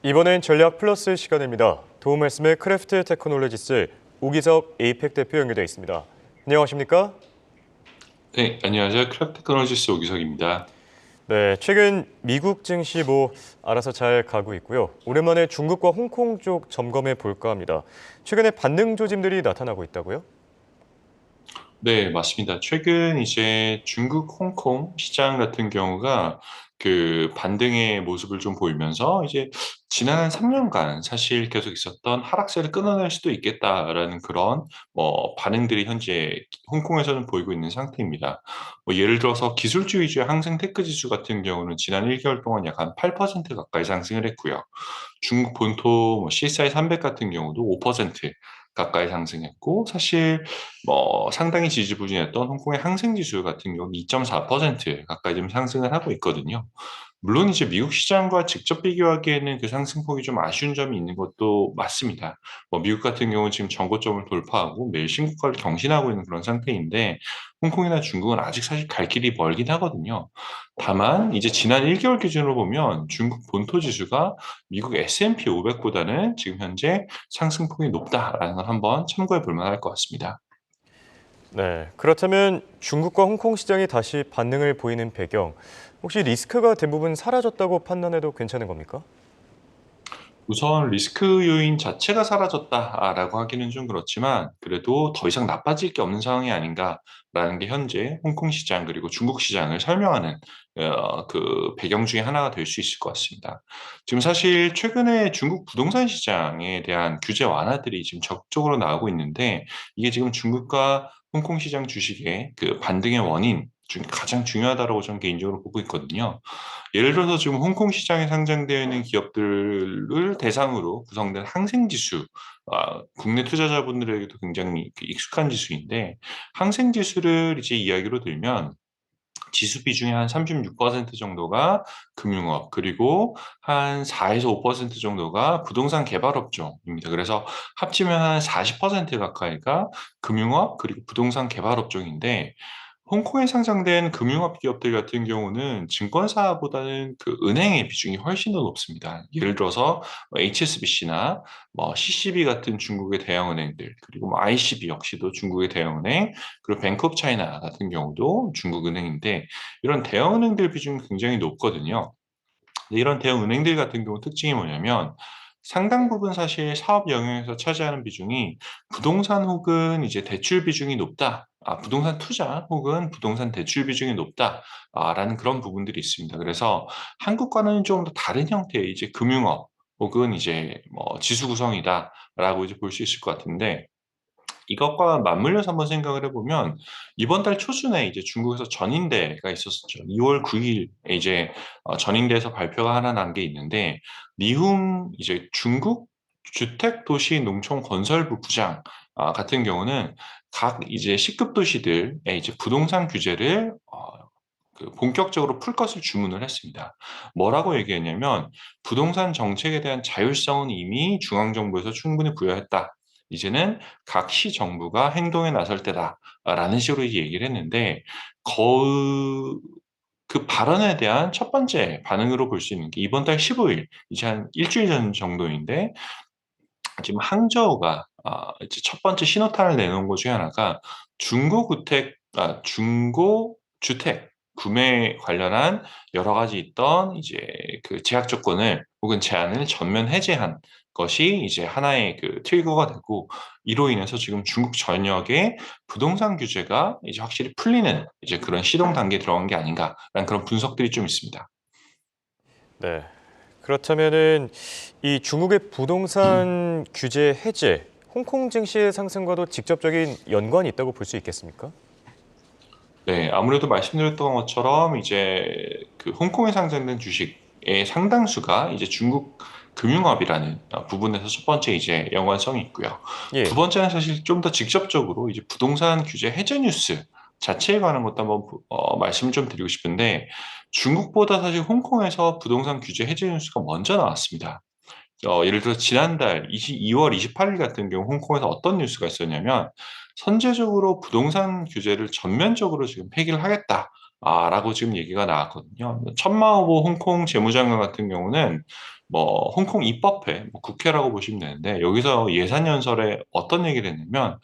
이번엔 전략 플러스 시간입니다. 도움 말씀에 크래프트 테크놀로지스 오기석 에이펙 대표 연결되어 있습니다. 안녕하십니까? 네, 안녕하세요. 크랩 테크놀로지스 오기석입니다. 네, 최근 미국 증시 알아서 잘 가고 있고요. 오랜만에 중국과 홍콩 쪽 점검해 볼까 합니다. 최근에 반등 조짐들이 나타나고 있다고요? 네, 맞습니다. 최근 이제 중국, 홍콩 시장 같은 경우가 그 반등의 모습을 좀 보이면서 이제 지난 한 3년간 사실 계속 있었던 하락세를 끊어낼 수도 있겠다라는 그런 반응들이 현재 홍콩에서는 보이고 있는 상태입니다. 예를 들어서 기술주 위주의 항생 테크 지수 같은 경우는 지난 1개월 동안 약 한 8% 가까이 상승을 했고요. 중국 본토 CSI 300 같은 경우도 5% 가까이 상승했고 사실 상당히 지지부진했던 홍콩의 항생 지수 같은 경우는 2.4% 가까이 좀 상승을 하고 있거든요. 물론 이제 미국 시장과 직접 비교하기에는 그 상승폭이 좀 아쉬운 점이 있는 것도 맞습니다. 미국 같은 경우는 지금 전고점을 돌파하고 매일 신고가를 경신하고 있는 그런 상태인데 홍콩이나 중국은 아직 사실 갈 길이 멀긴 하거든요. 다만 이제 지난 1개월 기준으로 보면 중국 본토 지수가 미국 S&P 500보다는 지금 현재 상승폭이 높다라는 걸 한번 참고해 볼 만할 것 같습니다. 네, 그렇다면 중국과 홍콩 시장이 다시 반등을 보이는 배경, 혹시 리스크가 대부분 사라졌다고 판단해도 괜찮은 겁니까? 우선 리스크 요인 자체가 사라졌다라고 하기는 좀 그렇지만 그래도 더 이상 나빠질 게 없는 상황이 아닌가라는 게 현재 홍콩 시장 그리고 중국 시장을 설명하는 그 배경 중에 하나가 될 수 있을 것 같습니다. 지금 사실 최근에 중국 부동산 시장에 대한 규제 완화들이 지금 적극적으로 나오고 있는데 이게 지금 중국과 홍콩 시장 주식의 그 반등의 원인 중 가장 중요하다고 저는 개인적으로 보고 있거든요. 예를 들어서 지금 홍콩 시장에 상장되어 있는 기업들을 대상으로 구성된 항생지수, 국내 투자자분들에게도 굉장히 익숙한 지수인데, 항생지수를 이제 이야기로 들면, 지수 비중의 한 36% 정도가 금융업, 그리고 한 4에서 5% 정도가 부동산 개발 업종입니다. 그래서 합치면 한 40% 가까이가 금융업, 그리고 부동산 개발 업종인데, 홍콩에 상장된 금융업 기업들 같은 경우는 증권사보다는 그 은행의 비중이 훨씬 더 높습니다. 예를 들어서 HSBC나 CCB 같은 중국의 대형은행들, 그리고 ICB 역시도 중국의 대형은행, 그리고 뱅크 오브 차이나 같은 경우도 중국 은행인데 이런 대형은행들 비중이 굉장히 높거든요. 근데 이런 대형 은행들 같은 경우 특징이 뭐냐면 상당 부분 사실 사업 영역에서 차지하는 비중이 부동산 혹은 이제 대출 비중이 높다. 부동산 투자 혹은 부동산 대출 비중이 높다. 라는 그런 부분들이 있습니다. 그래서 한국과는 좀 더 다른 형태의 이제 금융업 혹은 이제 지수 구성이다라고 이제 볼 수 있을 것 같은데 이것과 맞물려서 한번 생각을 해보면 이번 달 초순에 이제 중국에서 전인대가 있었었죠. 2월 9일에 이제 전인대에서 발표가 하나 난 게 있는데 리훔 이제 중국 주택도시농촌건설부 부장 같은 경우는 각 이제 C급 도시들의 이제 부동산 규제를 그 본격적으로 풀 것을 주문을 했습니다. 뭐라고 얘기했냐면 부동산 정책에 대한 자율성은 이미 중앙정부에서 충분히 부여했다. 이제는 각 시정부가 행동에 나설 때다라는 식으로 얘기를 했는데 그 발언에 대한 첫 번째 반응으로 볼 수 있는 게 이번 달 15일, 이제 한 일주일 전 정도인데 지금 항저우가 이제 첫 번째 신호탄을 내놓은 것 중에 하나가 중고 주택 구매 관련한 여러 가지 있던 이제 그 제약 조건을 혹은 제한을 전면 해제한 것이 이제 하나의 그 트리거가 되고 이로 인해서 지금 중국 전역의 부동산 규제가 이제 확실히 풀리는 이제 그런 시동 단계에 들어간 게 아닌가라는 그런 분석들이 좀 있습니다. 네. 그렇다면은 이 중국의 부동산 규제 해제, 홍콩 증시의 상승과도 직접적인 연관이 있다고 볼 수 있겠습니까? 네, 아무래도 말씀드렸던 것처럼 이제 그 홍콩에 상장된 주식의 상당수가 이제 중국 금융업이라는 부분에서 첫 번째 이제 연관성이 있고요. 두 예. 번째는 사실 좀 더 직접적으로 이제 부동산 규제 해제 뉴스 자체에 관한 것도 한번 말씀을 좀 드리고 싶은데 중국보다 사실 홍콩에서 부동산 규제 해제 뉴스가 먼저 나왔습니다. 예를 들어 지난달 2월 28일 같은 경우 홍콩에서 어떤 뉴스가 있었냐면 선제적으로 부동산 규제를 전면적으로 지금 폐기를 하겠다. 라고 지금 얘기가 나왔거든요. 천마오보 홍콩 재무장관 같은 경우는 홍콩 입법회, 국회라고 보시면 되는데 여기서 예산 연설에 어떤 얘기를 했냐면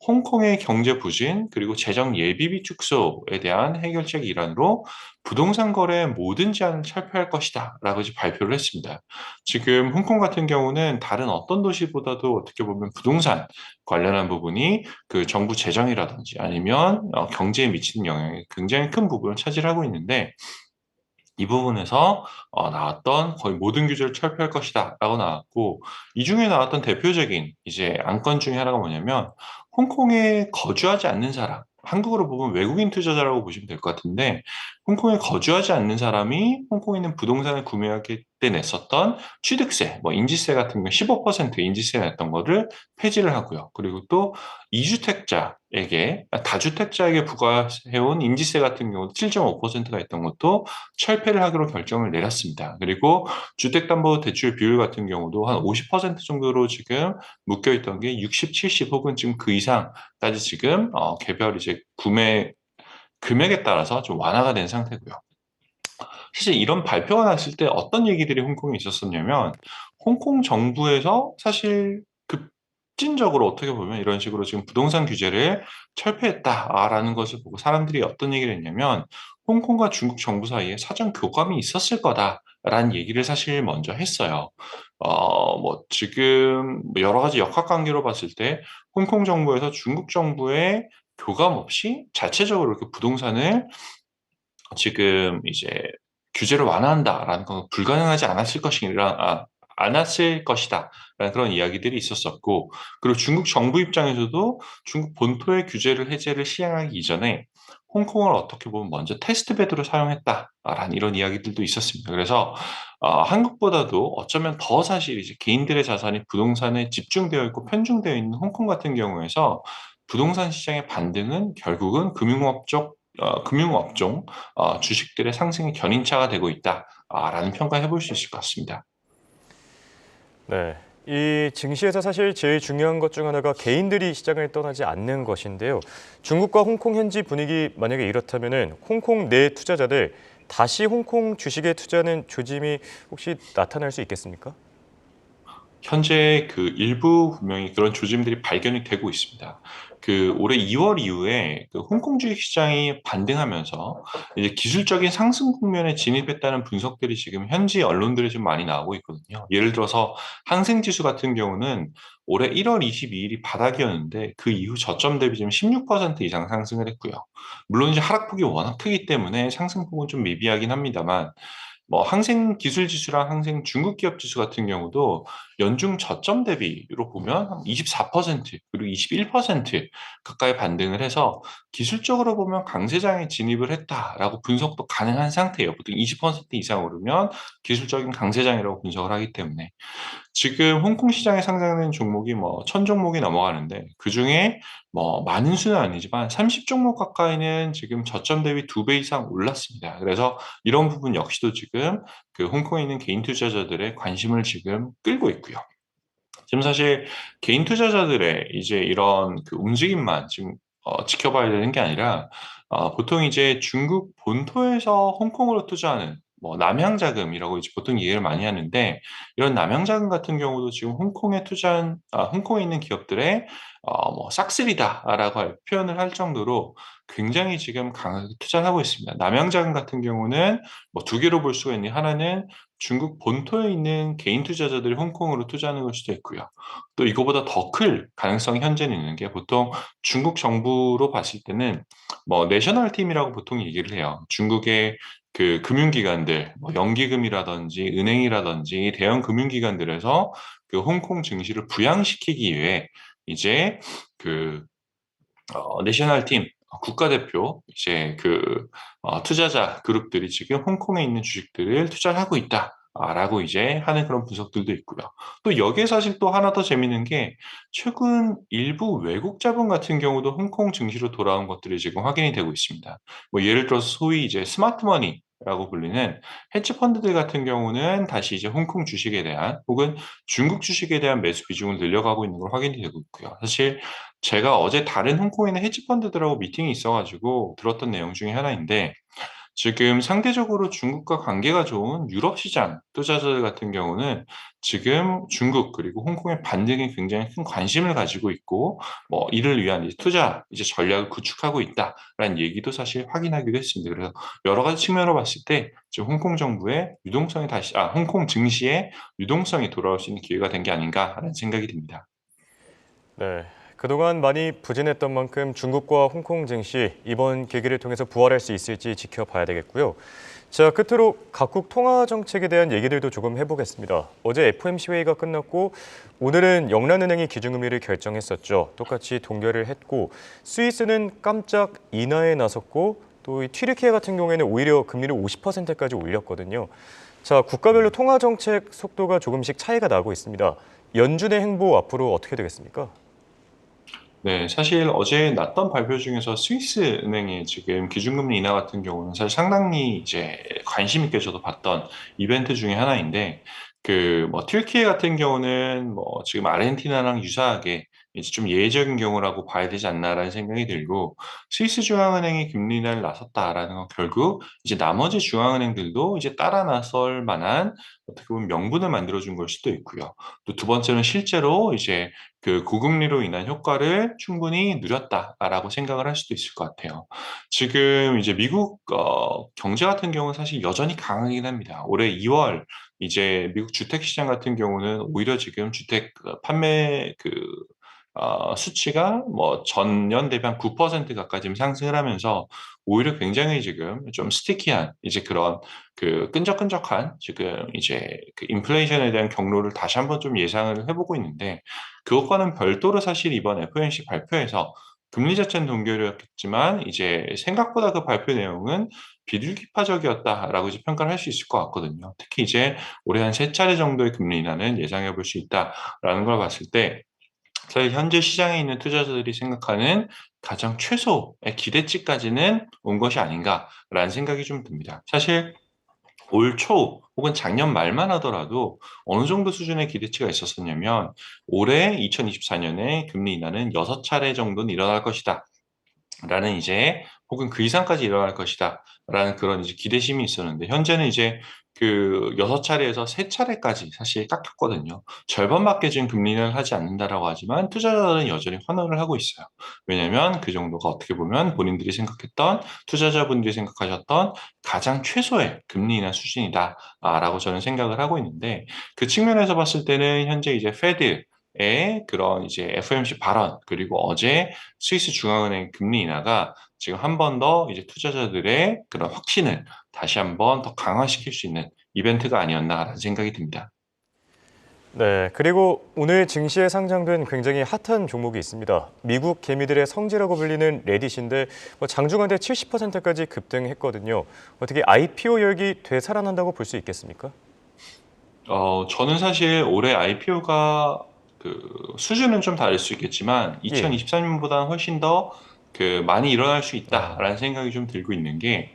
홍콩의 경제 부진 그리고 재정 예비비 축소에 대한 해결책 일환으로 부동산 거래의 모든 제한을 철폐할 것이다라고 이제 발표를 했습니다. 지금 홍콩 같은 경우는 다른 어떤 도시보다도 어떻게 보면 부동산 관련한 부분이 그 정부 재정이라든지 아니면 경제에 미치는 영향이 굉장히 큰 부분을 차지하고 있는데 이 부분에서 나왔던 거의 모든 규제를 철폐할 것이다라고 나왔고 이 중에 나왔던 대표적인 이제 안건 중에 하나가 뭐냐면 홍콩에 거주하지 않는 사람, 한국으로 보면 외국인 투자자라고 보시면 될 것 같은데 홍콩에 거주하지 않는 사람이 홍콩에 있는 부동산을 구매할 때 냈었던 취득세, 인지세 같은 경우 15% 인지세 냈던 거를 폐지를 하고요. 그리고 또 이주택자에게 다주택자에게 부과해온 인지세 같은 경우 7.5%가 있던 것도 철폐를 하기로 결정을 내렸습니다. 그리고 주택담보대출 비율 같은 경우도 한 50% 정도로 지금 묶여 있던 게 60, 70 혹은 지금 그 이상까지 지금 개별 이제 구매 금액에 따라서 좀 완화가 된 상태고요. 사실 이런 발표가 났을 때 어떤 얘기들이 홍콩에 있었었냐면 홍콩 정부에서 사실 급진적으로 어떻게 보면 이런 식으로 지금 부동산 규제를 철폐했다라는 것을 보고 사람들이 어떤 얘기를 했냐면 홍콩과 중국 정부 사이에 사전 교감이 있었을 거다라는 얘기를 사실 먼저 했어요. 지금 여러 가지 역학관계로 봤을 때 홍콩 정부에서 중국 정부의 교감 없이 자체적으로 이렇게 부동산을 지금 이제 규제를 완화한다라는 건 불가능하지 않았을 것이다라는 그런 이야기들이 있었었고, 그리고 중국 정부 입장에서도 중국 본토의 규제를 해제를 시행하기 이전에 홍콩을 어떻게 보면 먼저 테스트베드로 사용했다라는 이런 이야기들도 있었습니다. 그래서 한국보다도 어쩌면 더 사실 이제 개인들의 자산이 부동산에 집중되어 있고 편중되어 있는 홍콩 같은 경우에서 부동산 시장의 반등은 결국은 금융업종 주식들의 상승의 견인차가 되고 있다라는 평가해 볼 수 있을 것 같습니다. 네. 이 증시에서 사실 제일 중요한 것 중 하나가 개인들이 시장을 떠나지 않는 것인데요. 중국과 홍콩 현지 분위기 만약에 이렇다면은 홍콩 내 투자자들 다시 홍콩 주식에 투자하는 조짐이 혹시 나타날 수 있겠습니까? 현재 그 일부 분명히 그런 조짐들이 발견이 되고 있습니다. 그 올해 2월 이후에 그 홍콩 주식 시장이 반등하면서 이제 기술적인 상승 국면에 진입했다는 분석들이 지금 현지 언론들에 좀 많이 나오고 있거든요. 예를 들어서 항생 지수 같은 경우는 올해 1월 22일이 바닥이었는데 그 이후 저점 대비 지금 16% 이상 상승을 했고요. 물론 이제 하락폭이 워낙 크기 때문에 상승폭은 좀 미비하긴 합니다만 항생 기술 지수랑 항생 중국 기업 지수 같은 경우도 연중 저점 대비로 보면 한 24% 그리고 21% 가까이 반등을 해서 기술적으로 보면 강세장에 진입을 했다라고 분석도 가능한 상태예요. 보통 20% 이상 오르면 기술적인 강세장이라고 분석을 하기 때문에 지금 홍콩 시장에 상장된 종목이 1000종목이 넘어가는데 그중에 많은 수는 아니지만 30종목 가까이는 지금 저점 대비 2배 이상 올랐습니다. 그래서 이런 부분 역시도 지금 그 홍콩에 있는 개인 투자자들의 관심을 지금 끌고 있고요. 지금 사실 개인 투자자들의 이제 이런 그 움직임만 지금 지켜봐야 되는 게 아니라 보통 이제 중국 본토에서 홍콩으로 투자하는 남향자금이라고 이제 보통 이해를 많이 하는데 이런 남향자금 같은 경우도 지금 홍콩에 있는 기업들의 싹쓸이다라고 표현을 할 정도로 굉장히 지금 강하게 투자를 하고 있습니다. 남향자금 같은 경우는 두 개로 볼 수가 있는데 하나는 중국 본토에 있는 개인 투자자들이 홍콩으로 투자하는 걸 수도 있고요. 또 이거보다 더 클 가능성이 현재는 있는 게 보통 중국 정부로 봤을 때는 내셔널 팀이라고 보통 얘기를 해요. 중국의 그 금융기관들, 연기금이라든지 은행이라든지 대형 금융기관들에서 그 홍콩 증시를 부양시키기 위해 이제 그 내셔널 팀 국가대표 이제 투자자 그룹들이 지금 홍콩에 있는 주식들을 투자를 하고 있다라고 이제 하는 그런 분석들도 있고요. 또 여기에 사실 또 하나 더 재밌는 게 최근 일부 외국 자본 같은 경우도 홍콩 증시로 돌아온 것들이 지금 확인이 되고 있습니다. 예를 들어서 소위 이제 스마트머니 라고 불리는 헤지 펀드들 같은 경우는 다시 이제 홍콩 주식에 대한 혹은 중국 주식에 대한 매수 비중을 늘려가고 있는 걸 확인이 되고 있고요. 사실 제가 어제 다른 홍콩에 있는 헤지 펀드들하고 미팅이 있어가지고 들었던 내용 중에 하나인데 지금 상대적으로 중국과 관계가 좋은 유럽 시장 투자자들 같은 경우는 지금 중국 그리고 홍콩의 반등에 굉장히 큰 관심을 가지고 있고 이를 위한 이제 투자 이제 전략을 구축하고 있다라는 얘기도 사실 확인하기도 했습니다. 그래서 여러 가지 측면으로 봤을 때 지금 홍콩 정부의 유동성이 홍콩 증시의 유동성이 돌아올 수 있는 기회가 된 게 아닌가라는 생각이 듭니다. 네. 그동안 많이 부진했던 만큼 중국과 홍콩 증시 이번 계기를 통해서 부활할 수 있을지 지켜봐야 되겠고요. 자, 끝으로 각국 통화 정책에 대한 얘기들도 조금 해보겠습니다. 어제 FOMC 회의가 끝났고 오늘은 영란은행이 기준금리를 결정했었죠. 똑같이 동결을 했고 스위스는 깜짝 인하에 나섰고 또 이 튀르키예 같은 경우에는 오히려 금리를 50%까지 올렸거든요. 자, 국가별로 통화 정책 속도가 조금씩 차이가 나고 있습니다. 연준의 행보 앞으로 어떻게 되겠습니까? 네, 사실 어제 났던 발표 중에서 스위스 은행의 지금 기준금리 인하 같은 경우는 사실 상당히 이제 관심 있게 저도 봤던 이벤트 중에 하나인데, 튀르키예 같은 경우는 지금 아르헨티나랑 유사하게 이제 좀 예외적인 경우라고 봐야 되지 않나라는 생각이 들고, 스위스 중앙은행이 금리 인하를 나섰다라는 건 결국 이제 나머지 중앙은행들도 이제 따라 나설 만한 어떻게 보면 명분을 만들어준 걸 수도 있고요. 또 두 번째는 실제로 이제 그 고금리로 인한 효과를 충분히 누렸다라고 생각을 할 수도 있을 것 같아요. 지금 이제 미국 경제 같은 경우는 사실 여전히 강하긴 합니다. 올해 2월 이제 미국 주택 시장 같은 경우는 오히려 지금 주택 판매 수치가 전년 대비 한 9% 가까이 지금 상승을 하면서 오히려 굉장히 지금 좀 스티키한 이제 그런 끈적끈적한 지금 이제 그 인플레이션에 대한 경로를 다시 한번 좀 예상을 해보고 있는데, 그것과는 별도로 사실 이번 FOMC 발표에서 금리 자체는 동결이었겠지만 이제 생각보다 그 발표 내용은 비둘기파적이었다라고 이제 평가를 할 수 있을 것 같거든요. 특히 이제 올해 한 세 차례 정도의 금리 인하는 예상해 볼 수 있다라는 걸 봤을 때, 사실 현재 시장에 있는 투자자들이 생각하는 가장 최소의 기대치까지는 온 것이 아닌가라는 생각이 좀 듭니다. 사실 올 초 혹은 작년 말만 하더라도 어느 정도 수준의 기대치가 있었었냐면, 올해 2024년에 금리 인하는 6차례 정도는 일어날 것이다. 라는 이제 혹은 그 이상까지 일어날 것이다. 라는 그런 이제 기대심이 있었는데, 현재는 이제 그 6차례에서 3차례까지 사실 깎였거든요. 절반밖에 지금 금리는 하지 않는다라고 하지만 투자자들은 여전히 환호를 하고 있어요. 왜냐면 그 정도가 어떻게 보면 본인들이 생각했던, 투자자분들이 생각하셨던 가장 최소의 금리 인하 수준이다. 라고 저는 생각을 하고 있는데, 그 측면에서 봤을 때는 현재 이제 페드의 그런 이제 FOMC 발언, 그리고 어제 스위스 중앙은행 금리 인하가 지금 한 번 더 이제 투자자들의 그런 확신을 다시 한 번 더 강화시킬 수 있는 이벤트가 아니었나라는 생각이 듭니다. 네, 그리고 오늘 증시에 상장된 굉장히 핫한 종목이 있습니다. 미국 개미들의 성지라고 불리는 레딧인데 장중한테 70%까지 급등했거든요. 어떻게 IPO 열기 되살아난다고 볼 수 있겠습니까? 저는 사실 올해 IPO가 수준은 좀 다를 수 있겠지만 예. 2023년보다는 훨씬 더 많이 일어날 수 아, 있다라는 생각이 좀 들고 있는 게,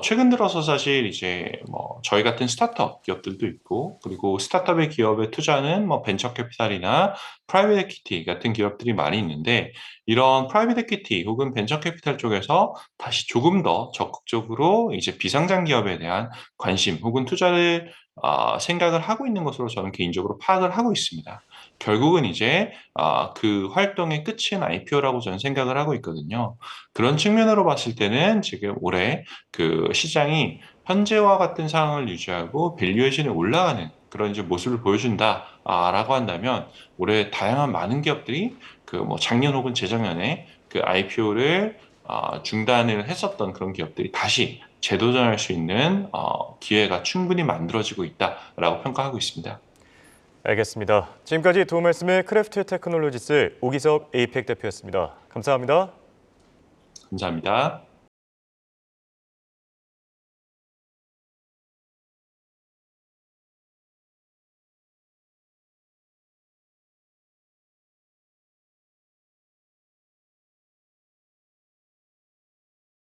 최근 들어서 사실 이제 저희 같은 스타트업 기업들도 있고, 그리고 스타트업의 기업에 투자하는 벤처 캐피탈이나 프라이빗 에퀴티 같은 기업들이 많이 있는데, 이런 프라이빗 에퀴티 혹은 벤처 캐피탈 쪽에서 다시 조금 더 적극적으로 이제 비상장 기업에 대한 관심 혹은 투자를 생각을 하고 있는 것으로 저는 개인적으로 파악을 하고 있습니다. 결국은 이제 그 활동의 끝은 IPO라고 저는 생각을 하고 있거든요. 그런 측면으로 봤을 때는 지금 올해 그 시장이 현재와 같은 상황을 유지하고 밸류에이션이 올라가는 그런 이제 모습을 보여준다라고 한다면, 올해 다양한 많은 기업들이 작년 혹은 재작년에 그 IPO를 중단을 했었던 그런 기업들이 다시 재도전할 수 있는 기회가 충분히 만들어지고 있다라고 평가하고 있습니다. 알겠습니다. 지금까지 도움 말씀의 크래프트 테크놀로지스 오기석 에이펙 대표였습니다. 감사합니다. 감사합니다.